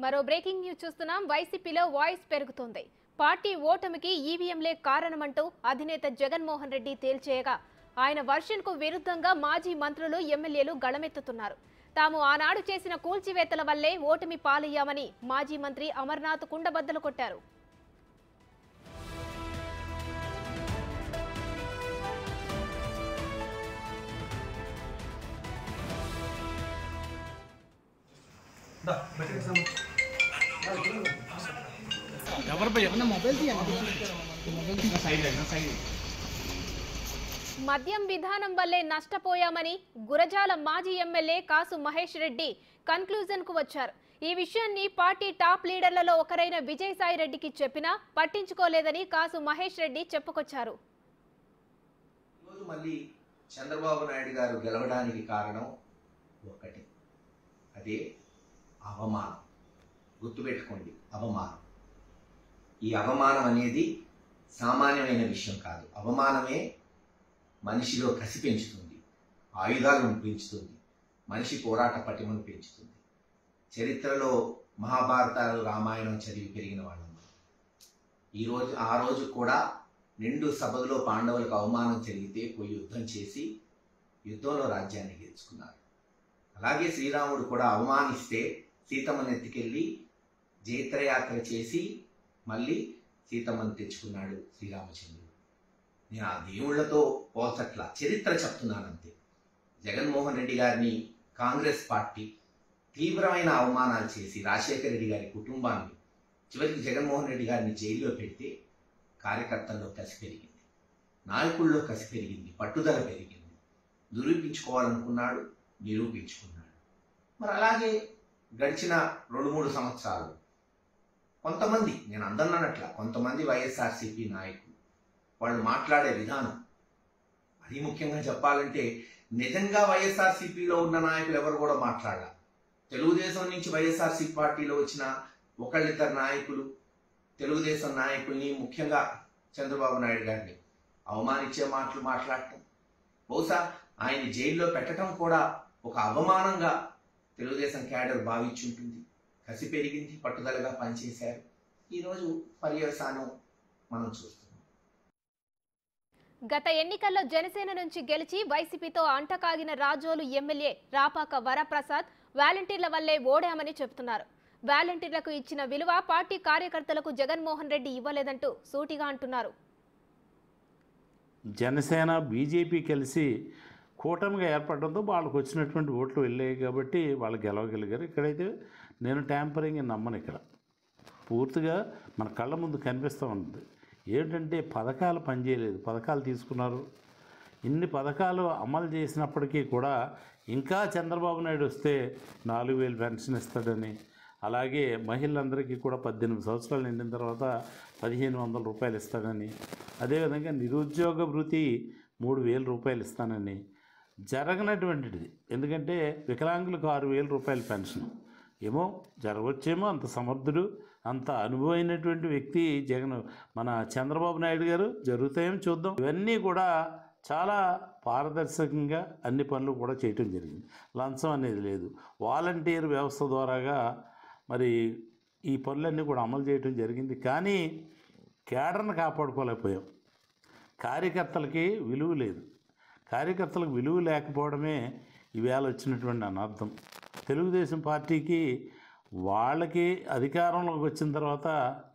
మరో breaking news చూస్తున్నాం. వైసీపీలో వాయిస్ పెరుగుతోంది. పార్టీ ఓటమికి ఈవీఎంలే కారణమంటూ అధినేత జగన్మోహన్ రెడ్డి తేల్చేయగా ఆయన వర్షన్ కు విరుద్ధంగా మాజీ మంత్రులు ఎమ్మెల్యేలు గళమెత్తుతున్నారు. తాము ఆనాడు చేసిన కూల్చివేతల వల్లే ఓటమి పాలయ్యామని మాజీ మంత్రి అమర్నాథ్ కుండబద్దలు కొట్టారు. మద్యం విధానం వల్లే నష్టపోయామని గురజాల మాజీ ఎమ్మెల్యే కాసు మహేష్ రెడ్డి కన్క్లూజన్ కు వచ్చారు. ఈ విషయాన్ని పార్టీ టాప్ లీడర్లలో ఒకరైన విజయసాయి రెడ్డికి చెప్పినా పట్టించుకోలేదని కాసు మహేష్ రెడ్డి చెప్పుకొచ్చారు. మళ్ళీ చంద్రబాబు నాయుడు గారు గెలవడానికి కారణం ఒకటి, అదే అవమానం. గుర్తుపెట్టుకోండి, అవమానం. ఈ అవమానం అనేది సామాన్యమైన విషయం కాదు. అవమానమే మనిషిలో కసి పెంచుతుంది, ఆయుధాలను పెంచుతుంది, మనిషి పోరాట పటిమను పెంచుతుంది. చరిత్రలో మహాభారతాలు, రామాయణం చదివి పెరిగిన వాళ్ళం. ఆ రోజు కూడా నిండు సభలో పాండవులకు అవమానం జరిగితే పోయి యుద్ధం చేసి యుద్ధంలో రాజ్యాన్ని గెలుచుకున్నారు. అలాగే శ్రీరాముడు కూడా అవమానిస్తే సీతమ్మని ఎత్తుకెళ్ళి జైత్రయాత్ర చేసి మళ్ళీ సీతమ్మని తెచ్చుకున్నాడు శ్రీరామచంద్రుడు. నేను ఆ దేవుళ్లతో పోల్చట్లా, చరిత్ర చెప్తున్నానంతే. జగన్మోహన్ రెడ్డి గారిని కాంగ్రెస్ పార్టీ తీవ్రమైన అవమానాలు చేసి రాజశేఖర రెడ్డి గారి కుటుంబాన్ని, చివరికి జగన్మోహన్ రెడ్డి గారిని జైల్లో పెడితే కార్యకర్తల్లో కసి పెరిగింది, నాయకుల్లో కసి పెరిగింది, పట్టుదల పెరిగింది. నిరూపించుకోవాలనుకున్నాడు, నిరూపించుకున్నాడు. మరి అలాగే గడిచిన 2-3 సంవత్సరాలు కొంతమంది, నేను అందన్నట్ల కొంతమంది వైఎస్ఆర్సీపీ నాయకులు వాళ్ళు మాట్లాడే విధానం, అది ముఖ్యంగా చెప్పాలంటే నిజంగా వైఎస్ఆర్సీపీలో ఉన్న నాయకులు ఎవరు కూడా మాట్లాడాలి. తెలుగుదేశం నుంచి వైఎస్ఆర్సీపీ పార్టీలో వచ్చిన ఒకళ్ళిద్దరు నాయకులు తెలుగుదేశం నాయకుల్ని, ముఖ్యంగా చంద్రబాబు నాయుడు గారిని అవమానించే మాటలు మాట్లాడటం, బహుశా ఆయన్ని జైల్లో పెట్టడం కూడా ఒక అవమానంగా తెలుగుదేశం క్యాడర్ భావించుంటుంది. కసి పెరిగింది, పట్టుదలగా పనిచేశారు. ఈరోజు పర్యవసానం మనం చూస్తున్నాం. గత ఎన్నికల్లో జనసేన నుంచి గెలిచి వైసీపీతో అంటకాగిన రాజోలు ఎమ్మెల్యే రాపాక వరప్రసాద్ వాలంటీర్ల వల్లే ఓడామని చెబుతున్నారు. వాలంటీర్లకు ఇచ్చిన విలువ పార్టీ కార్యకర్తలకు జగన్మోహన్ రెడ్డి ఇవ్వలేదంటూ సూటిగా అంటున్నారు. జనసేన బీజేపీ కలిసి కూటమిగా ఏర్పడడంతో వాళ్ళకు వచ్చినటువంటి ఓట్లు వెళ్ళాయి కాబట్టి వాళ్ళు గెలవగలిగారు. ఇక్కడైతే నేను ట్యాంపరింగ్ నమ్మను. ఇక్కడ పూర్తిగా మన కళ్ళ ముందు కనిపిస్తూ ఉంటుంది. ఏంటంటే పథకాలు పనిచేయలేదు, పథకాలు తీసుకున్నారు. ఇన్ని పథకాలు అమలు చేసినప్పటికీ కూడా ఇంకా చంద్రబాబు నాయుడు వస్తే 4,000 పెన్షన్ ఇస్తాడని, అలాగే మహిళలందరికీ కూడా 18 సంవత్సరాలు నిండిన తర్వాత 1,500 రూపాయలు ఇస్తాడని, అదేవిధంగా నిరుద్యోగ భృతి 3,000 రూపాయలు ఇస్తానని, జరగనటువంటిది. ఎందుకంటే వికలాంగులకు 6,000 రూపాయల పెన్షన్ ఏమో జరగవచ్చేమో. అంత సమర్థుడు, అంత అనుభవమైనటువంటి వ్యక్తి మన చంద్రబాబు నాయుడు గారు. జరుగుతాయేమో చూద్దాం. ఇవన్నీ కూడా చాలా పారదర్శకంగా అన్ని పనులు కూడా చేయటం జరిగింది. లంచం అనేది లేదు. వాలంటీర్ వ్యవస్థ ద్వారాగా మరి ఈ పనులన్నీ కూడా అమలు చేయటం జరిగింది. కానీ కేడర్ను కాపాడుకోలేకపోయాం. కార్యకర్తలకి విలువ లేదు. కార్యకర్తలకు విలువ లేకపోవడమే ఈవేళ వచ్చినటువంటి అనర్థం. తెలుగుదేశం పార్టీకి వాళ్ళకి అధికారంలోకి వచ్చిన తర్వాత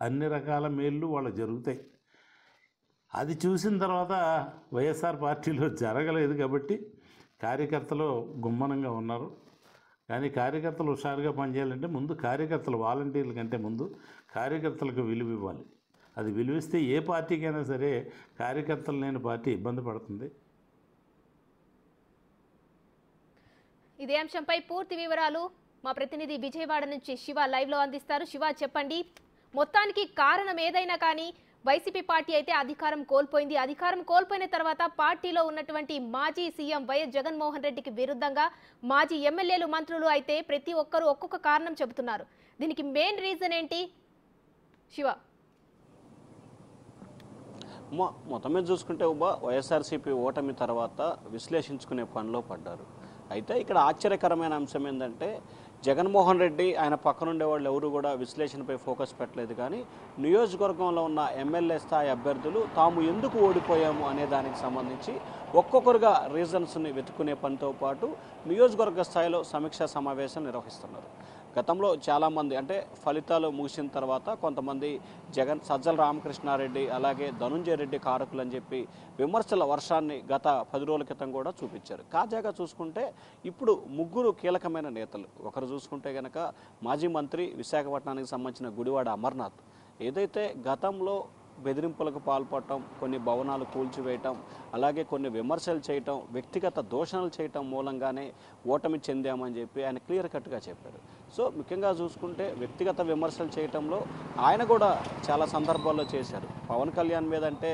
అన్ని రకాల మేళ్ళు వాళ్ళకి జరుగుతాయి. అది చూసిన తర్వాత వైఎస్ఆర్ పార్టీలో జరగలేదు కాబట్టి కార్యకర్తలు గుమ్మనంగా ఉన్నారు. కానీ కార్యకర్తలు హుషారుగా పనిచేయాలంటే ముందు కార్యకర్తలు, వాలంటీర్ల కంటే ముందు కార్యకర్తలకు విలువ ఇవ్వాలి. అది విలువిస్తే ఏ పార్టీకైనా సరే కార్యకర్తలు లేని పార్టీ ఇబ్బంది పడుతుంది. ఇదే అంశంపై పూర్తి వివరాలు మా ప్రతినిధి విజయవాడ నుంచి శివ లైవ్లో అందిస్తారు. శివ, చెప్పండి, మొత్తానికి కారణం ఏదైనా కానీ వైసీపీ పార్టీ అయితే అధికారం కోల్పోయింది. అధికారం కోల్పోయిన తర్వాత పార్టీలో ఉన్నటువంటి మాజీ సీఎం వైఎస్ జగన్మోహన్ రెడ్డికి విరుద్ధంగా మాజీ ఎమ్మెల్యేలు, మంత్రులు అయితే ప్రతి ఒక్కరూ ఒక్కొక్క కారణం చెబుతున్నారు. దీనికి మెయిన్ రీజన్ ఏంటి శివ? మొత్తం మీద చూసుకుంటే వైఎస్ఆర్సీపీ ఓటమి తర్వాత విశ్లేషించుకునే పనిలో పడ్డారు. అయితే ఇక్కడ ఆశ్చర్యకరమైన అంశం ఏంటంటే జగన్మోహన్ రెడ్డి ఆయన పక్కనుండే వాళ్ళు ఎవరు కూడా విశ్లేషణపై ఫోకస్ పెట్టలేదు. కానీ నియోజకవర్గంలో ఉన్న ఎమ్మెల్యే స్థాయి అభ్యర్థులు తాము ఎందుకు ఓడిపోయాము అనే దానికి సంబంధించి ఒక్కొక్కరుగా రీజన్స్ని వెతుక్కునే పనితో పాటు నియోజకవర్గ స్థాయిలో సమీక్షా సమావేశం నిర్వహిస్తున్నారు. గతంలో చాలామంది అంటే ఫలితాలు ముగిసిన తర్వాత కొంతమంది సజ్జల రామకృష్ణారెడ్డి అలాగే ధనుంజయ రెడ్డి కారకులు అని చెప్పి విమర్శల వర్షాన్ని గత 10 రోజుల క్రితం కూడా చూపించారు. తాజాగా చూసుకుంటే ఇప్పుడు ముగ్గురు కీలకమైన నేతలు. ఒకరు చూసుకుంటే కనుక మాజీ మంత్రి విశాఖపట్నానికి సంబంధించిన గుడివాడ అమర్నాథ్ ఏదైతే గతంలో బెదిరింపులకు పాల్పడటం, కొన్ని భవనాలు కూల్చివేయటం, అలాగే కొన్ని విమర్శలు చేయటం, వ్యక్తిగత దూషణలు చేయటం మూలంగానే ఓటమి చెందామని చెప్పి ఆయన క్లియర్ కట్గా చెప్పారు. సో ముఖ్యంగా చూసుకుంటే వ్యక్తిగత విమర్శలు చేయటంలో ఆయన కూడా చాలా సందర్భాల్లో చేశారు. పవన్ కళ్యాణ్ మీద అంటే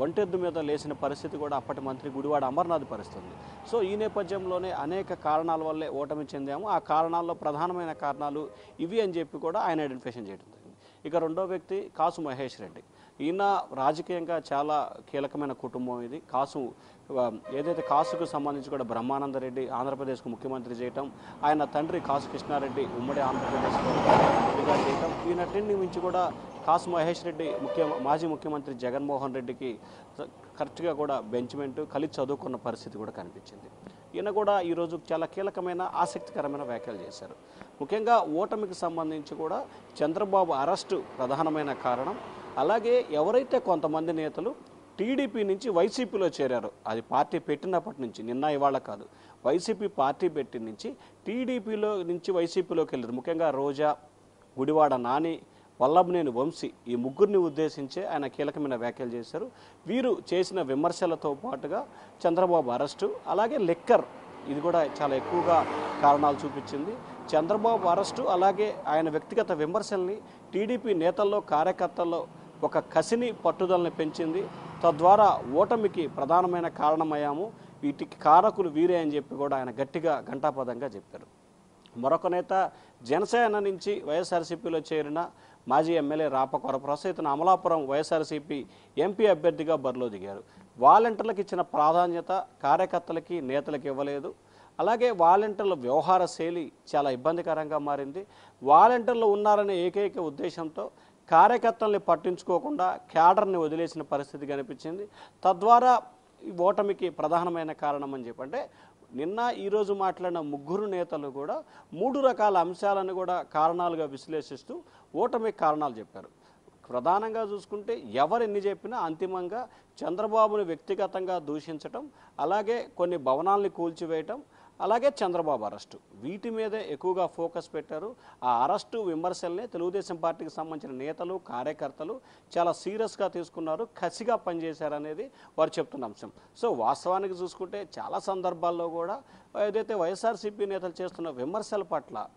ఒంటెద్దు మీద లేచిన పరిస్థితి కూడా అప్పటి మంత్రి గుడివాడ అమర్నాథ్ పరిస్థితి. సో ఈ నేపథ్యంలోనే అనేక కారణాల వల్లే ఓటమి చెందాము, ఆ కారణాల్లో ప్రధానమైన కారణాలు ఇవి అని చెప్పి కూడా ఆయన ఐడెంటిఫికేషన్ చేయడం జరిగింది. ఇక రెండో వ్యక్తి కాసు మహేష్ రెడ్డి. ఈయన రాజకీయంగా చాలా కీలకమైన కుటుంబం ఇది. ఏదైతే కాసుకు సంబంధించి కూడా బ్రహ్మానందరెడ్డి ఆంధ్రప్రదేశ్కు ముఖ్యమంత్రి చేయటం, ఆయన తండ్రి కాసు కృష్ణారెడ్డి ఉమ్మడి ఆంధ్రప్రదేశ్లో మంత్రిగా చేయటం, ఈయనటిని మించి కూడా కాసు మహేష్ రెడ్డి మాజీ ముఖ్యమంత్రి జగన్మోహన్ రెడ్డికి కరెక్ట్గా కూడా బెంచ్మెంట్ కలిసి చదువుకున్న పరిస్థితి కూడా కనిపించింది. ఈయన కూడా ఈరోజు చాలా కీలకమైన ఆసక్తికరమైన వ్యాఖ్యలు చేశారు. ముఖ్యంగా ఓటమికి సంబంధించి కూడా చంద్రబాబు అరెస్టు ప్రధానమైన కారణం. అలాగే ఎవరైతే కొంతమంది నేతలు టీడీపీ నుంచి వైసీపీలో చేరారో, అది పార్టీ పెట్టినప్పటి నుంచి, నిన్న ఇవాళ కాదు, వైసీపీ పార్టీ పెట్టి నుంచి టీడీపీలో నుంచి వైసీపీలోకి వెళ్ళారు. ముఖ్యంగా రోజా, గుడివాడ నాని, వల్లభనేని వంశీ ఈ ముగ్గురిని ఉద్దేశించే ఆయన కీలకమైన వ్యాఖ్యలు చేశారు. వీరు చేసిన విమర్శలతో పాటుగా చంద్రబాబు అరెస్టు, అలాగే లిక్కర్ ఇది కూడా చాలా ఎక్కువగా కారణాలు చూపించింది. చంద్రబాబు అరెస్టు అలాగే ఆయన వ్యక్తిగత విమర్శల్ని టీడీపీ నేతల్లో కార్యకర్తల్లో ఒక కసిని పట్టుదలని పెంచింది. తద్వారా ఓటమికి ప్రధానమైన కారణమయ్యాము, వీటికి కారకులు వీరే అని చెప్పి కూడా ఆయన గట్టిగా ఘంటాపదంగా చెప్పారు. మరొక నేత జనసేన నుంచి వైఎస్ఆర్సీపీలో చేరిన మాజీ ఎమ్మెల్యే రాపకొర ప్రస్తుతం అమలాపురం వైఎస్ఆర్సీపీ ఎంపీ అభ్యర్థిగా బరిలో దిగారు. వాలంటీర్లకు ఇచ్చిన ప్రాధాన్యత కార్యకర్తలకి నేతలకు ఇవ్వలేదు. అలాగే వాలంటీర్ల వ్యవహార శైలి చాలా ఇబ్బందికరంగా మారింది. వాలంటీర్లు ఉన్నారనే ఏకైక ఉద్దేశంతో కార్యకర్తల్ని పట్టించుకోకుండా క్యాడర్ని వదిలేసిన పరిస్థితి కనిపించింది. తద్వారా ఈ ఓటమికి ప్రధానమైన కారణం అని చెప్పంటే నిన్న ఈరోజు మాట్లాడిన ముగ్గురు నేతలు కూడా 3 రకాల అంశాలను కూడా కారణాలుగా విశ్లేషిస్తూ ఓటమికి కారణాలు చెప్పారు. ప్రధానంగా చూసుకుంటే ఎవరెన్ని చెప్పినా అంతిమంగా చంద్రబాబుని వ్యక్తిగతంగా దూషించటం, అలాగే కొన్ని భవనాల్ని కూల్చివేయటం, అలాగే చంద్రబాబు అరెస్టు, వీటి మీదే ఎక్కువగా ఫోకస్ పెట్టారు. ఆ అరెస్టు విమర్శల్ని తెలుగుదేశం పార్టీకి సంబంధించిన నేతలు కార్యకర్తలు చాలా సీరియస్గా తీసుకున్నారు, కసిగా పనిచేశారనేది వారు చెప్తున్న అంశం. సో వాస్తవానికి చూసుకుంటే చాలా సందర్భాల్లో కూడా ఏదైతే వైఎస్ఆర్సీపీ నేతలు చేస్తున్న విమర్శల పట్ల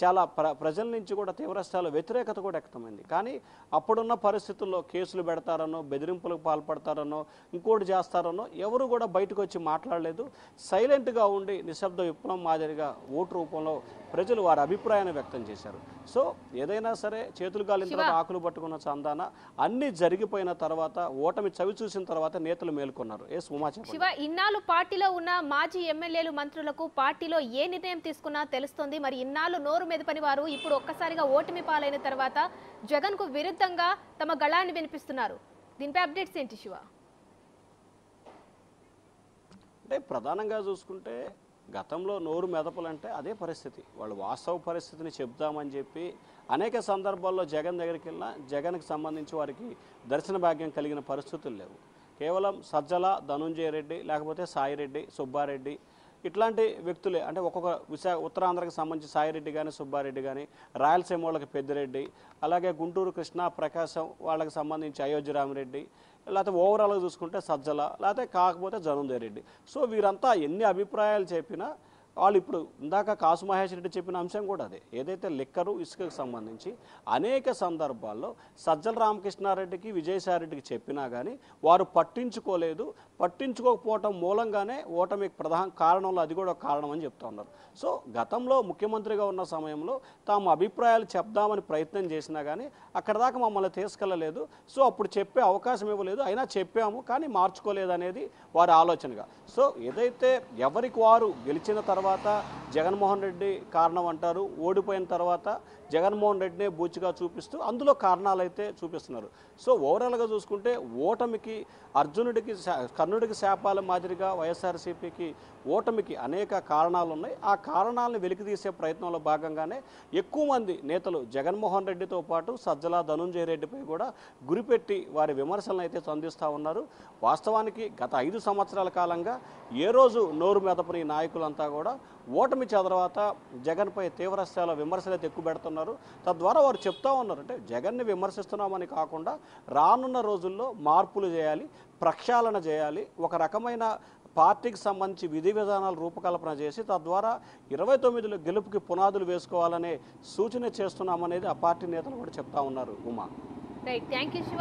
చాలా ప్రజల నుంచి కూడా తీవ్రస్థాయిలో వ్యతిరేకత కూడా వ్యక్తమైంది. కానీ అప్పుడున్న పరిస్థితుల్లో కేసులు పెడతారనో, బెదిరింపులకు పాల్పడతారనో, ఇంకోటి చేస్తారనో ఎవరు కూడా బయటకు వచ్చి మాట్లాడలేదు. సైలెంట్గా ఉండి నిశ్శబ్ద విప్లవం మాదిరిగా ఓటు రూపంలో ప్రజలు వారి అభిప్రాయాన్ని వ్యక్తం చేశారు. సో ఏదైనా సరే చేతులు గాలిన తర్వాత ఆకులు పట్టుకున్న చందాన అన్ని జరిగిపోయిన తర్వాత ఓటమి చవి చూసిన తర్వాత నేతలు మేల్కొన్నారు. శివ, ఇన్నాళ్ళు పార్టీలో ఉన్న మాజీ ఎమ్మెల్యేలు మంత్రులకు పార్టీలో ఏ నిర్ణయం తీసుకున్నా తెలుస్తుంది. మరి ఇన్నాళ్ళు నోరు మెదపని వారు ఇప్పుడు ఒక్కసారిగా ఓటమి పాలైన తర్వాత జగన్ కు విరుద్ధంగా తమ గళాన్ని వినిపిస్తున్నారు. దీనిపై అప్డేట్స్ ఏంటి శివ? అంటే ప్రధానంగా చూసుకుంటే గతంలో నోరు మెదపలంటే అదే పరిస్థితి. వాళ్ళు వాస్తవ పరిస్థితిని చెప్దామని చెప్పి అనేక సందర్భాల్లో జగన్ దగ్గరికి వెళ్ళినా జగన్కి సంబంధించి వారికి దర్శన భాగ్యం కలిగిన పరిస్థితులు లేవు. కేవలం సజ్జల, ధనుంజయ రెడ్డి, లేకపోతే సాయిరెడ్డి, సుబ్బారెడ్డి ఇట్లాంటి వ్యక్తులే. అంటే ఒక్కొక్క ఉత్తరాంధ్రకి సంబంధించి సాయిరెడ్డి కానీ, సుబ్బారెడ్డి కానీ, రాయలసీమ వాళ్ళకి పెద్దిరెడ్డి, అలాగే గుంటూరు కృష్ణా ప్రకాశం వాళ్ళకి సంబంధించి అయోధ్య రామిరెడ్డి, లేకపోతే ఓవరాల్గా చూసుకుంటే సజ్జల, లేకపోతే కాకపోతే ధనుంజయ రెడ్డి. సో వీరంతా ఎన్ని అభిప్రాయాలు చెప్పినా వాళ్ళు ఇప్పుడు ఇందాక కాసు మహేష్ రెడ్డి చెప్పిన అంశం కూడా అదే. ఏదైతే లిక్కరు ఇసుకకు సంబంధించి అనేక సందర్భాల్లో సజ్జల రామకృష్ణారెడ్డికి, విజయసాయిరెడ్డికి చెప్పినా కానీ వారు పట్టించుకోలేదు. పట్టించుకోకపోవటం మూలంగానే ఓటమికి ప్రధాన కారణంలో అది కూడా ఒక కారణం అని చెప్తా ఉన్నారు. సో గతంలో ముఖ్యమంత్రిగా ఉన్న సమయంలో తాము అభిప్రాయాలు చెప్దామని ప్రయత్నం చేసినా కానీ అక్కడ దాకా మమ్మల్ని తీసుకెళ్ళలేదు. సో అప్పుడు చెప్పే అవకాశం ఇవ్వలేదు, అయినా చెప్పాము కానీ మార్చుకోలేదు అనేది వారి ఆలోచనగా. సో ఏదైతే ఎవరికి వారు గెలిచిన తర్వాత జగన్మోహన్ రెడ్డి కారణం అంటారు, ఓడిపోయిన తర్వాత జగన్మోహన్ రెడ్డినే బూచిగా చూపిస్తూ అందులో కారణాలు అయితే చూపిస్తున్నారు. సో ఓవరాల్గా చూసుకుంటే ఓటమికి కర్ణుడికి శాపాల మాదిరిగా వైఎస్ఆర్సీపీకి ఓటమికి అనేక కారణాలు ఉన్నాయి. ఆ కారణాలను వెలికితీసే ప్రయత్నంలో భాగంగానే ఎక్కువ మంది నేతలు జగన్మోహన్ రెడ్డితో పాటు సజ్జల ధనుంజయ రెడ్డిపై కూడా గురిపెట్టి వారి విమర్శలను అయితే సంధిస్తూ ఉన్నారు. వాస్తవానికి గత 5 సంవత్సరాల కాలంగా ఏ రోజు నోరు మెదపని నాయకులంతా కూడా ఓటమి తర్వాత జగన్పై తీవ్రస్థాయిలో విమర్శలు అయితే ఎక్కువ పెడుతున్నారు. తద్వారా వారు చెప్తా ఉన్నారు, అంటే జగన్ని విమర్శిస్తున్నామని కాకుండా రానున్న రోజుల్లో మార్పులు చేయాలి, ప్రక్షాళన చేయాలి, ఒక రకమైన పార్టీకి సంబంధించి విధి విధానాలు రూపకల్పన చేసి తద్వారా 29లో గెలుపుకి పునాదులు వేసుకోవాలనే సూచన చేస్తున్నామనేది ఆ పార్టీ నేతలు కూడా చెప్తా ఉన్నారు. Uma, right, thank you Shiva.